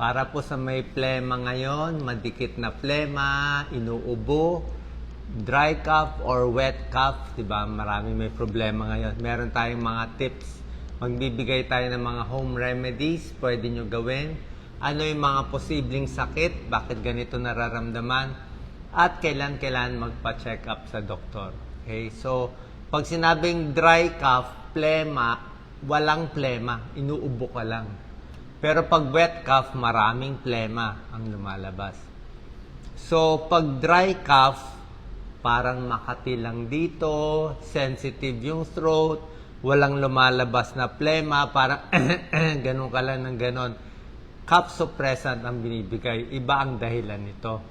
Para po sa may plema ngayon, madikit na plema, inuubo, dry cough or wet cough, diba? Marami may problema ngayon. Meron tayong mga tips. Magbibigay tayo ng mga home remedies, pwede nyo gawin. Ano yung mga posibleng sakit, bakit ganito nararamdaman, at kailan magpa-check up sa doktor. Okay? So, pag sinabing dry cough, plema, walang plema, inuubo ka lang. Pero pag wet cough, maraming plema ang lumalabas. So, pag dry cough, parang makati lang dito, sensitive yung throat, walang lumalabas na plema, parang ganun ka lang ng ganun. Cough suppressant ang binibigay. Iba ang dahilan nito.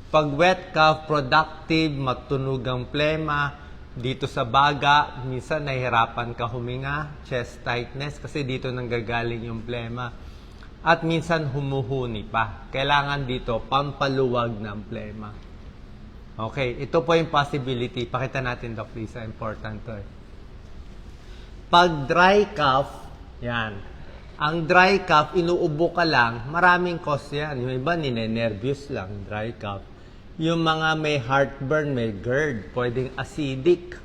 Pag wet cough, productive, matunog ang plema, dito sa baga, minsan nahihirapan ka huminga, chest tightness, kasi dito nanggagaling yung plema. At minsan humuhuni pa. Kailangan dito pampaluwag ng plema. Okay, ito po yung possibility. Pakita natin, Doc Lisa, important to. Pag dry cough, yan. Ang dry cough, inuubo ka lang, maraming cause yan. Yung iba, ninenervyos lang, dry cough. Yung mga may heartburn, may GERD, pwedeng acidic.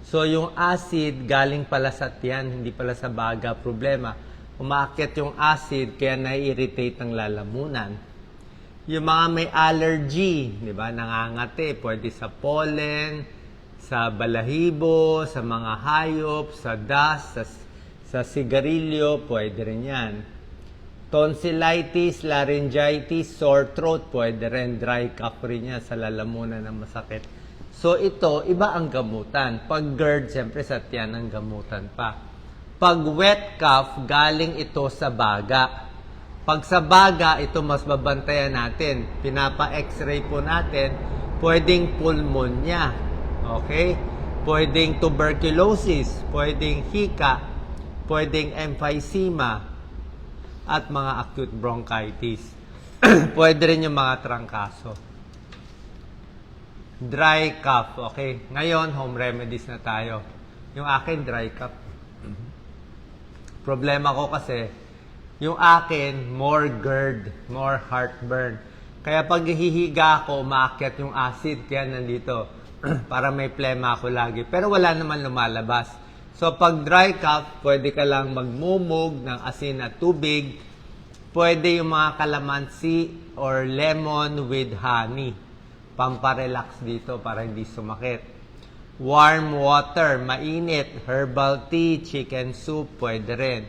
So, yung acid, galing pala sa tiyan, hindi pala sa baga problema. Umaakit yung acid, kaya nai-irritate ang lalamunan. Yung mga may allergy, di ba, nangangati, pwede sa pollen, sa balahibo, sa mga hayop, sa dust, sa sigarilyo, pwede rin yan. Tonsillitis, laryngitis, sore throat, pwede rin. Dry cough rin yan sa lalamunan na masakit. So ito, iba ang gamutan. Pag GERD, siyempre sa tiyan ang gamutan pa. Pag wet cough, galing ito sa baga. Pag sa baga, ito mas babantayan natin. Pinapa-x-ray po natin, pwedeng pulmonya. Okay? Pwedeng tuberculosis, pwedeng hika, pwedeng emphysema, at mga acute bronchitis. Pwede rin yung mga trangkaso. Dry cough, okay? Ngayon, home remedies na tayo. Yung akin, dry cough. Problema ko kasi, yung akin, more GERD, more heartburn. Kaya pag hihiga ako, umaakyat yung acid, kaya nandito. Para may plema ako lagi. Pero wala naman lumalabas. So, pag dry cough, pwede ka lang magmumog ng asin at tubig. Pwede yung mga kalamansi or lemon with honey. Pamparelax dito para hindi sumakit. Warm water, mainit, herbal tea, chicken soup, pwede rin.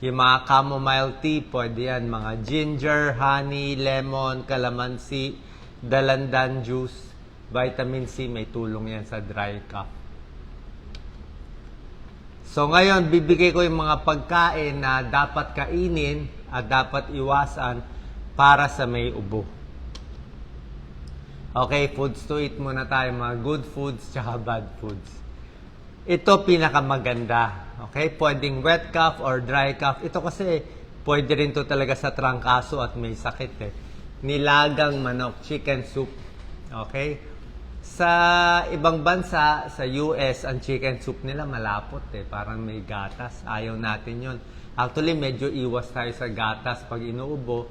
Yung mga chamomile tea, pwede yan. Mga ginger, honey, lemon, kalamansi, dalandan juice, vitamin C, may tulong yan sa dry cough. So ngayon, bibigay ko yung mga pagkain na dapat kainin at dapat iwasan para sa may ubo. Okay, foods to eat muna tayo. Mga good foods tsaka bad foods. Ito pinakamaganda. Okay, pwedeng wet cough or dry cough. Ito kasi pwede rin to talaga sa trangkaso at may sakit eh. Nilagang manok, chicken soup. Okay? Sa ibang bansa, sa US, ang chicken soup nila malapot eh. Parang may gatas. Ayaw natin yon. Actually, medyo iwas tayo sa gatas pag inuubo.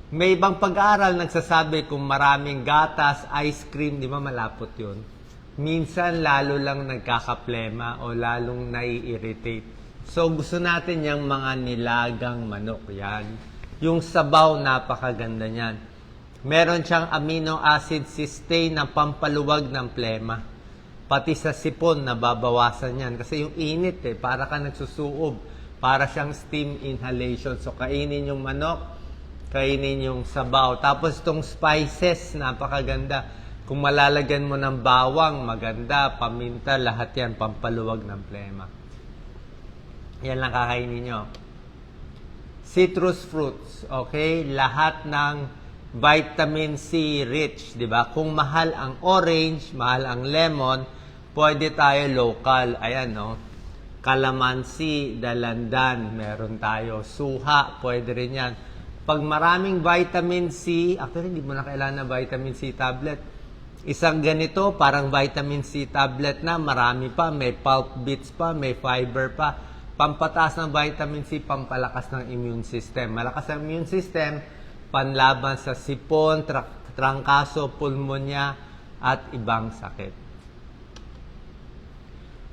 May ibang pag-aaral nagsasabi kung maraming gatas, ice cream, di ba malapot yun? Minsan, lalo lang nagkakaplema o lalong nai-irritate. So, gusto natin yung mga nilagang manok. Yan. Yung sabaw, napakaganda niyan. Meron siyang amino acid cysteine na pampaluwag ng plema. Pati sa sipon, nababawasan yan. Kasi yung init eh, para ka nagsusuob. Para siyang steam inhalation. So, kainin yung manok, kainin yung sabaw. Tapos itong spices, napakaganda. Kung malalagyan mo ng bawang, maganda. Paminta, lahat yan, pampaluwag ng plema. Yan lang kakainin nyo. Citrus fruits, okay? Lahat ng vitamin C rich, di ba? Kung mahal ang orange, mahal ang lemon, pwede tayo local. Ayan, no? Kalamansi, dalandan, meron tayo. Suha, pwede rin yan. Pag maraming vitamin C, actually, hindi mo na kailangan ng vitamin C tablet. Isang ganito, parang vitamin C tablet na, marami pa, may pulp bits pa, may fiber pa. Pampataas ng vitamin C, pampalakas ng immune system. Malakas ang immune system, panlaban sa sipon, trangkaso, pulmonya, at ibang sakit.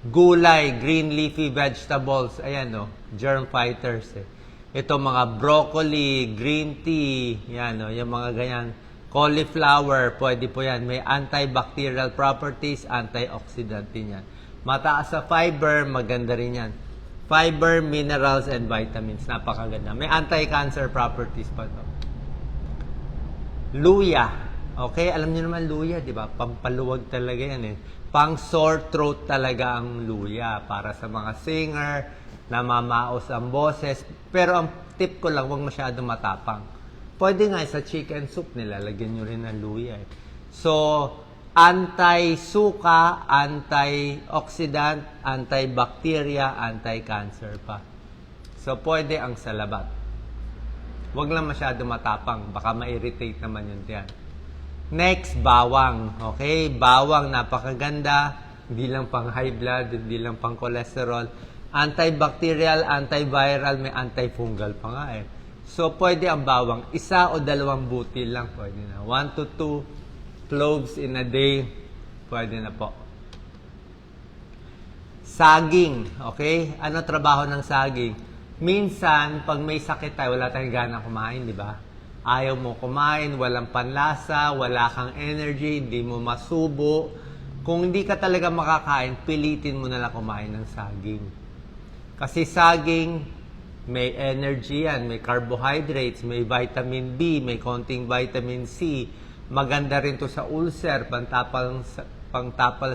Gulay, green leafy vegetables, ayan o, germ fighters eh. Ito mga broccoli, green tea, yan o, yung mga ganyan. Cauliflower, pwede po yan. May antibacterial properties, antioxidant din yan. Mataas sa fiber, maganda rin yan. Fiber, minerals, and vitamins. Napakaganda. May anti-cancer properties pa to. Luya. Okay? Alam niyo naman luya, di ba? Pampaluwag talaga yan eh. Pang sore throat talaga ang luya. Para sa mga singer, namamaos ang boses. Pero ang tip ko lang, huwag masyadong matapang. Pwede nga sa chicken soup nila, lagyan nyo rin ng luya eh. So, anti-suka, antioxidant, antibacteria, anti-cancer pa. So, pwede ang salabat. Huwag lang masyado matapang. Baka ma-irritate naman yun yan. Next, bawang. Okay? Bawang, napakaganda. Hindi lang pang high blood, hindi lang pang cholesterol. Antibacterial, antiviral, may antifungal pa nga eh. So, pwede ang bawang. 1 o 2 butil lang pwede na. 1 to 2 cloves in a day, pwede na po. Saging, okay? Ano trabaho ng saging? Minsan, pag may sakit tayo, wala tayong gana kumain, di ba? Ayaw mo kumain, walang panlasa, wala kang energy, hindi mo masubo. Kung hindi ka talaga makakain, pilitin mo na lang kumain ng saging. Kasi saging, may energy yan, may carbohydrates, may vitamin B, may konting vitamin C. Maganda rin to sa ulcer, pangtapal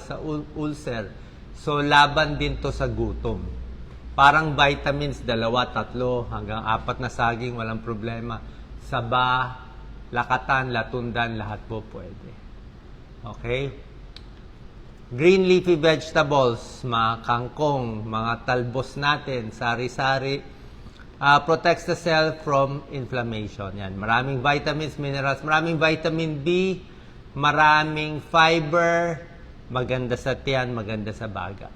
sa ulcer. So, laban din to sa gutom. Parang vitamins, 2, 3, hanggang 4 na saging, walang problema. Saba, lakatan, latundan, lahat po pwede. Okay? Green leafy vegetables, mga kangkong, mga talbos natin, sari-sari, protects the cell from inflammation. Yan. Maraming vitamins, minerals, maraming vitamin B, maraming fiber, maganda sa tiyan, maganda sa baga.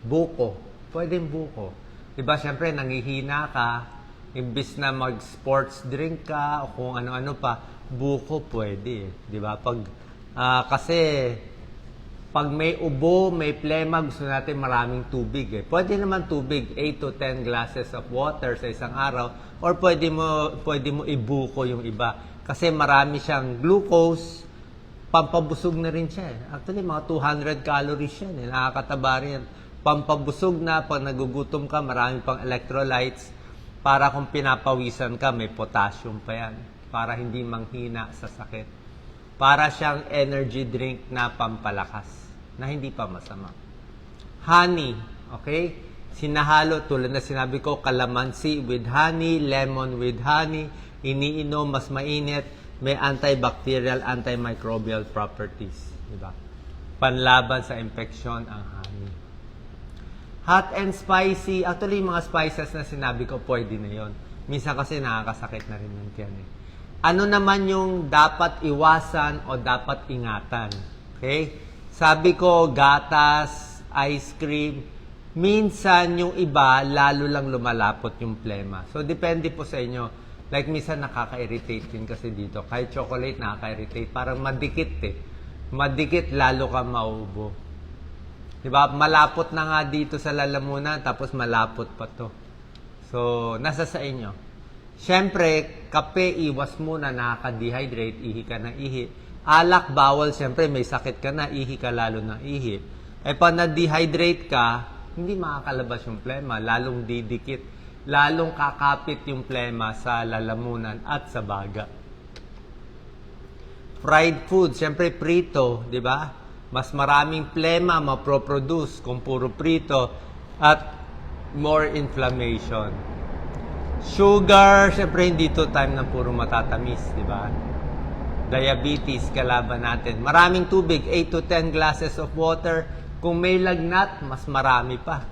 Buko. Pwedeng buko. Diba, syempre, nangihina ka, imbis na mag-sports drink ka, o kung ano-ano pa, buko pwede. Diba? Kasi, pag may ubo, may plema, gusto natin maraming tubig eh. Pwede naman tubig, 8 to 10 glasses of water sa isang araw, or pwede mo ibuko yung iba. Kasi marami siyang glucose, pampabusog na rin siya eh. Actually, mga 200 calories yan eh. Nakakataba rin yan. Pampabusog na, pag nagugutom ka, marami pang electrolytes, para kung pinapawisan ka, may potassium pa yan. Para hindi manghina sa sakit. Para siyang energy drink na pampalakas, na hindi pa masama. Honey, okay? Sinahalo, tulad na sinabi ko, calamansi with honey, lemon with honey, iniinom, mas mainit, may antibacterial, antimicrobial properties. Diba? Panlaban sa infection ang honey. Hot and spicy, actually yung mga spices na sinabi ko, pwede na yon. Minsan kasi nakakasakit na rin yung tiyan eh. Ano naman yung dapat iwasan o dapat ingatan? Okay? Sabi ko, gatas, ice cream, minsan yung iba, lalo lang lumalapot yung plema. So, depende po sa inyo. Like, minsan nakaka-irritate din kasi dito. Kahit chocolate, nakaka-irritate. Parang madikit eh. Madikit, lalo ka maubo. Diba? Malapot na nga dito sa lalamunan, tapos malapot pa to. So, nasa sa inyo. Siyempre, kape, iwas muna, nakaka-dehydrate, ihi ka ng ihi. Alak, bawal, siyempre, may sakit ka na, ihi ka lalo ng ihi. Eh, pag na-dehydrate ka, hindi makakalabas yung plema, lalong didikit, lalong kakapit yung plema sa lalamunan at sa baga. Fried food, siyempre, prito, di ba? Mas maraming plema maproproduce kung puro prito at more inflammation. Sugar, syempre hindi to time na puro matatamis, di ba? Diabetes, kalaban natin. Maraming tubig, 8 to 10 glasses of water. Kung may lagnat, mas marami pa.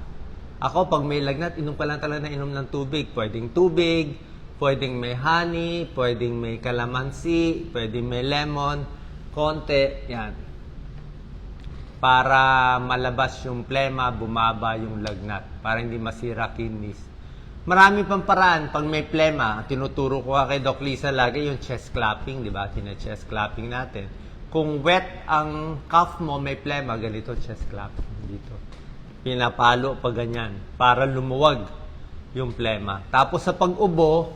Ako, pag may lagnat, inom pa lang talaga na inom ng tubig. Pwedeng may honey, pwedeng may calamansi, pwedeng may lemon, konti, yan. para malabas yung plema, bumaba yung lagnat, para hindi masira kidneys. Marami pang paraan pag may plema. Tinuturo ko kay Doc Lisa lagi yung chest clapping, di ba? Tina-chest clapping natin. Kung wet ang cough mo, may plema, ganito chest clapping dito. Pinapalo pa ganyan para lumuwag yung plema. Tapos sa pag-ubo,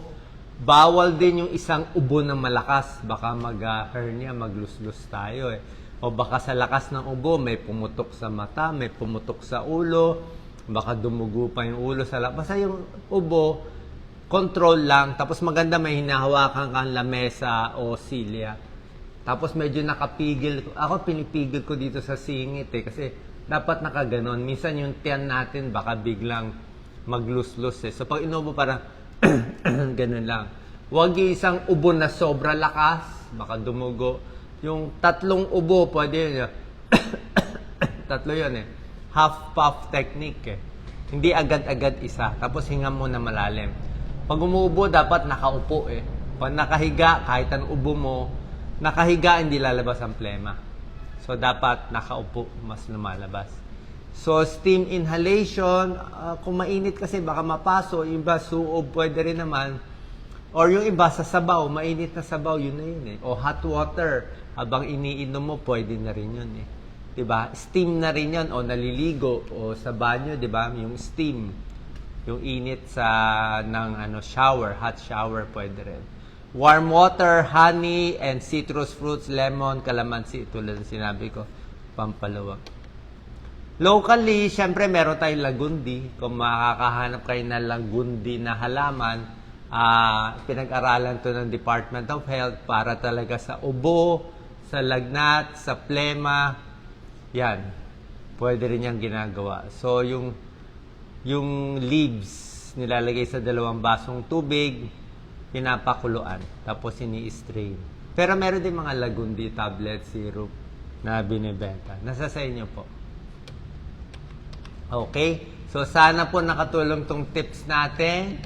bawal din yung isang ubo na malakas. Baka mag-hernia, magluslus tayo eh. O baka sa lakas ng ubo, may pumutok sa mata, may pumutok sa ulo, baka dumugo pa yung ulo sa labas. Basta yung ubo, control lang. Tapos maganda may hinahawakan kang lamesa o silya. Tapos medyo nakapigil. Ako pinipigil ko dito sa singit eh. Kasi dapat nakaganon. Minsan yung tiyan natin baka biglang magluslus eh. So pag inubo parang ganun lang. Huwag yung isang ubo na sobra lakas, baka dumugo. Yung tatlong ubo, pwede yun. Tatlo yun eh. Half puff technique eh. Hindi agad-agad isa. Tapos hinga mo na malalim. Pag umuubo, dapat nakaupo eh. Pag nakahiga, kahit ang ubo mo, nakahiga, hindi lalabas ang plema. So, dapat nakaupo, mas lumalabas. So, steam inhalation, kung mainit kasi baka mapaso, yung iba suob, pwede rin naman. Or yung iba sa sabaw, mainit na sabaw, yun na yun eh. O hot water, habang iniinom mo, pwede na rin yun eh. Diba? Steam na rin yun, o naliligo, o sa banyo, diba? Yung steam, yung init ng shower, hot shower, pwede rin. Warm water, honey, and citrus fruits, lemon, calamansi, tulad ng sinabi ko, pampaluwag. Locally, syempre meron tayong lagundi. Kung makakahanap kayo ng lagundi na halaman, pinag-aralan to ng Department of Health para talaga sa ubo, sa lagnat, sa plema, yan. Pwede rin yung ginagawa. So, yung leaves, nilalagay sa 2 basong tubig, pinapakuluan, tapos ini-strain. Pero meron din mga lagundi tablet, syrup na binibenta. Nasa sa inyo po. Okay? So, sana po nakatulong tong tips natin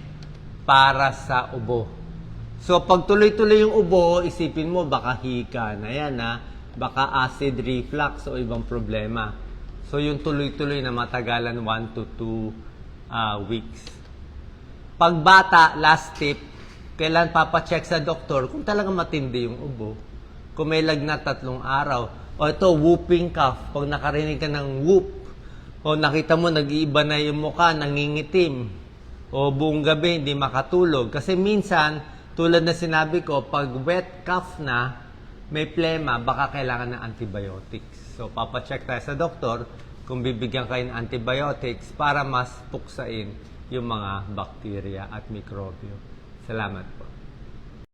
para sa ubo. So, pag tuloy-tuloy yung ubo, isipin mo, baka hika na yan, baka acid reflux o ibang problema. So, yung tuloy-tuloy na matagalan 1 to 2 weeks. Pag bata, last tip, kailan papacheck sa doktor kung talagang matindi yung ubo. Kung may lagnat 3 araw. O ito, whooping cough. Pag nakarinig ka ng whoop, o nakita mo, nag-iiba na yung mukha, nangingitim, o buong gabi, hindi makatulog. Kasi minsan, tulad na sinabi ko, pag wet cough na, may plema, baka kailangan ng antibiotics. So, papacheck tayo sa doktor kung bibigyan kayo ng antibiotics para mas puksain yung mga bakterya at mikrobyo. Salamat po.